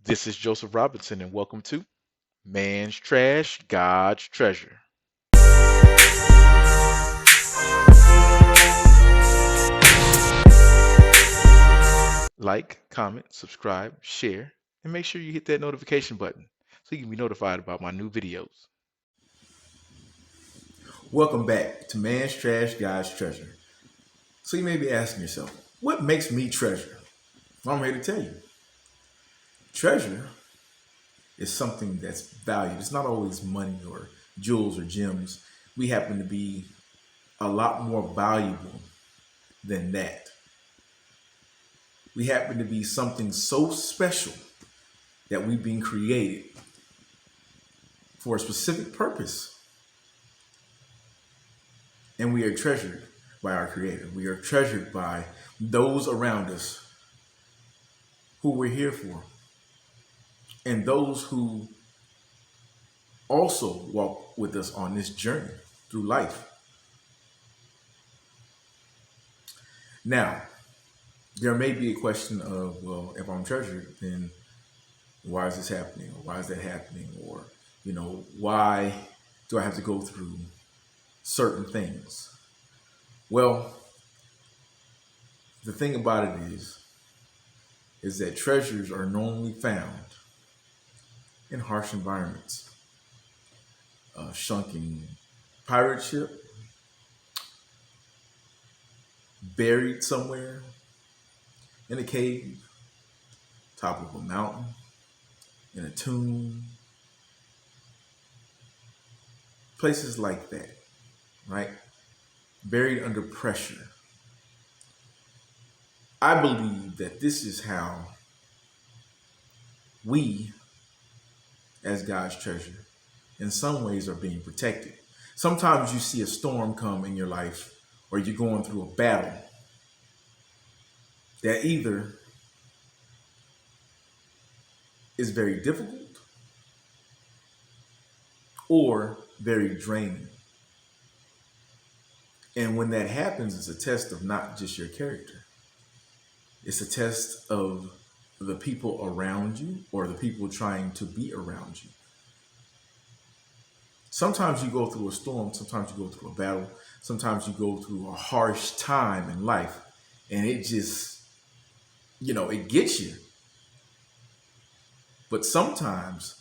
This is Joseph Robinson, and welcome to Man's Trash, God's Treasure. Like, comment, subscribe, share, and make sure you hit that notification button so you can be notified about my new videos. Welcome back to Man's Trash, God's Treasure. So you may be asking yourself, what makes me treasure? Well, I'm here to tell you. Treasure is something that's valued. It's not always money or jewels or gems. We happen to be a lot more valuable than that. We happen to be something so special that we've been created for a specific purpose. And we are treasured by our Creator. We are treasured by those around us who we're here for, and those who also walk with us on this journey through life. Now, there may be a question of, well, if I'm treasured, then why is this happening? Or why is that happening? Or, why do I have to go through certain things? Well, the thing about it is that treasures are normally found in harsh environments. A sunken pirate ship, buried somewhere in a cave, top of a mountain, in a tomb, places like that, right? Buried under pressure. I believe that this is how we, as God's treasure, in some ways are being protected. Sometimes you see a storm come in your life, or you're going through a battle that either is very difficult or very draining. And when that happens, it's a test of not just your character. It's a test of the people around you or the people trying to be around you. Sometimes you go through a storm, sometimes you go through a battle, sometimes you go through a harsh time in life, and it just, it gets you. But sometimes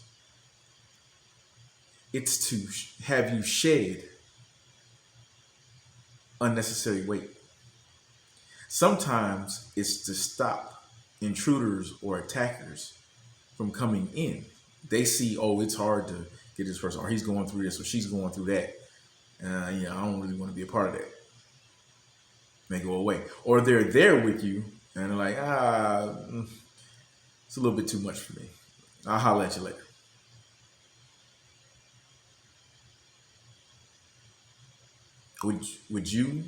it's to have you shed unnecessary weight. Sometimes it's to stop intruders or attackers from coming in. They see, oh, it's hard to get this person, or he's going through this, or she's going through that. I don't really want to be a part of that. They go away. Or they're there with you, and they're like, it's a little bit too much for me. I'll holler at you later. Would you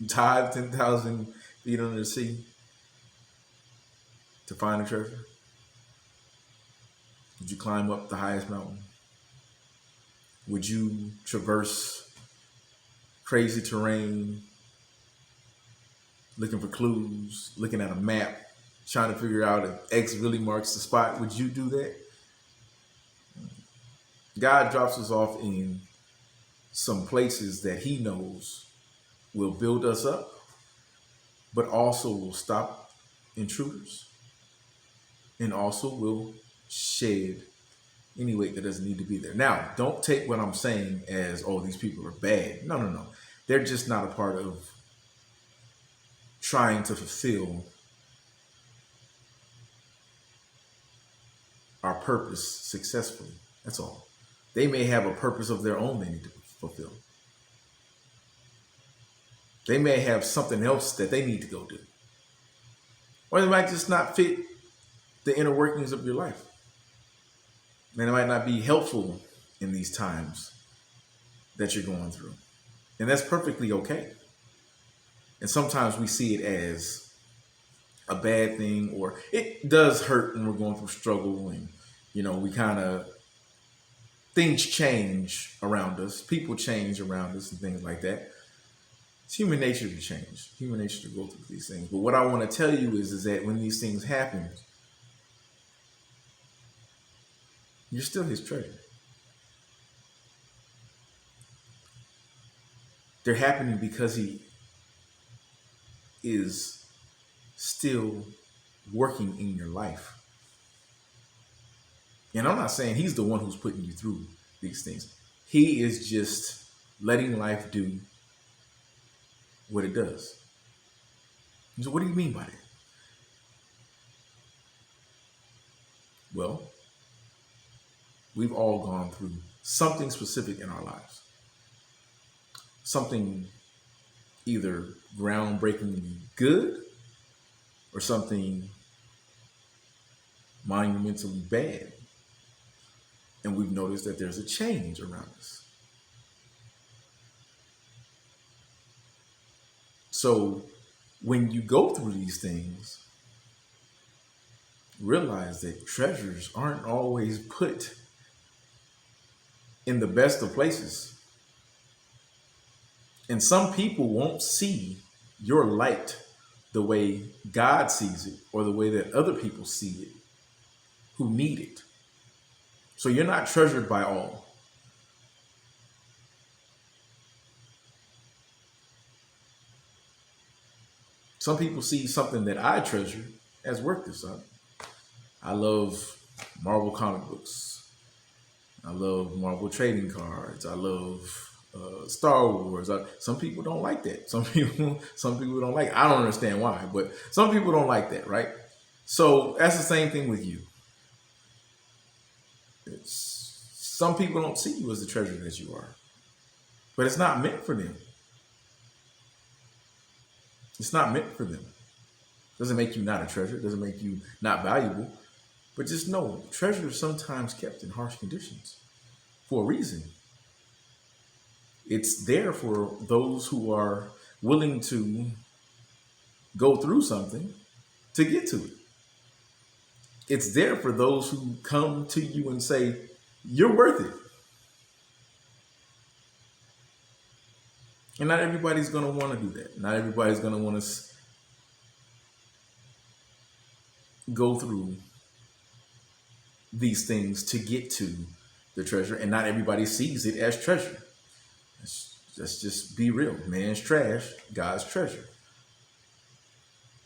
dive 10,000 feet under the sea to find a treasure? Would you climb up the highest mountain? Would you traverse crazy terrain, looking for clues, looking at a map, trying to figure out if X really marks the spot? Would you do that? God drops us off in some places that he knows will build us up, but also will stop intruders, and also will shed any weight that doesn't need to be there. Now, don't take what I'm saying as, oh, these people are bad. No. They're just not a part of trying to fulfill our purpose successfully. That's all. They may have a purpose of their own they need to fulfill. They may have something else that they need to go do. Or they might just not fit the inner workings of your life. And it might not be helpful in these times that you're going through. And that's perfectly okay. And sometimes we see it as a bad thing, or it does hurt when we're going through struggle, and we kind of, things change around us, people change around us and things like that. It's human nature to change, human nature to go through these things. But what I want to tell you is that when these things happen, You're still his treasure. They're happening because he is still working in your life. And I'm not saying he's the one who's putting you through these things. He is just letting life do what it does. So what do you mean by that? Well, we've all gone through something specific in our lives. Something either groundbreakingly good or something monumentally bad. And we've noticed that there's a change around us. So when you go through these things, realize that treasures aren't always put in the best of places. And some people won't see your light the way God sees it or the way that other people see it who need it. So you're not treasured by all. Some people see something that I treasure as worthless. I love Marvel comic books. I love Marvel trading cards. I love Star Wars. Some people don't like that. Some people don't like. I don't understand why, but some people don't like that, right? So that's the same thing with you. Some people don't see you as the treasure that you are, but it's not meant for them. It's not meant for them. Doesn't make you not a treasure. Doesn't make you not valuable. But just know, treasure is sometimes kept in harsh conditions for a reason. It's there for those who are willing to go through something to get to it. It's there for those who come to you and say, you're worth it. And not everybody's going to want to do that. Not everybody's going to want to go through these things to get to the treasure. And not everybody sees it as treasure. Let's just be real. Man's trash, God's treasure.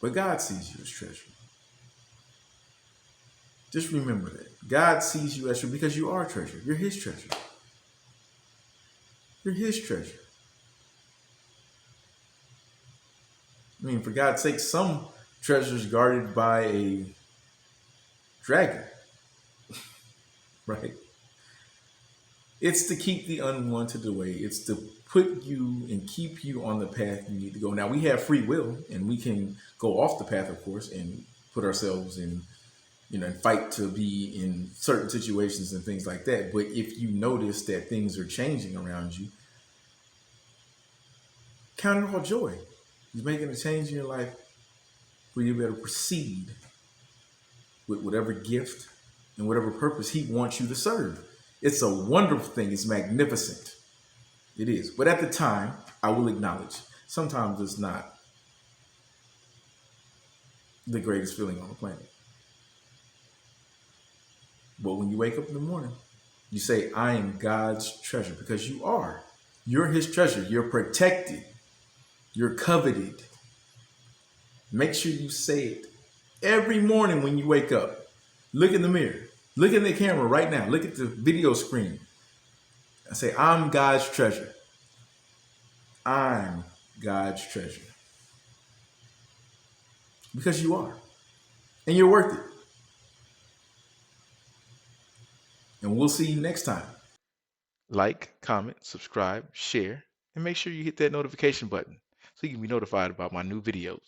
But God sees you as treasure. Just remember that. God sees you as treasure because you are treasure. You're his treasure. You're his treasure. I mean, for God's sake, some treasures guarded by a dragon, right? It's to keep the unwanted away. It's to put you and keep you on the path you need to go. Now, we have free will, and we can go off the path, of course, and put ourselves in, and fight to be in certain situations and things like that. But if you notice that things are changing around you, count it all joy. He's making a change in your life where you better proceed with whatever gift and whatever purpose he wants you to serve. It's a wonderful thing. It's magnificent. It is. But at the time, I will acknowledge, sometimes it's not the greatest feeling on the planet. But when you wake up in the morning, you say, I am God's treasure, because you are. You're his treasure. You're protected. You're coveted. Make sure you say it every morning when you wake up. Look in the mirror. Look in the camera right now. Look at the video screen. I say, I'm God's treasure. I'm God's treasure. Because you are. And you're worth it. And we'll see you next time. Like, comment, subscribe, share, and make sure you hit that notification button so you can be notified about my new videos.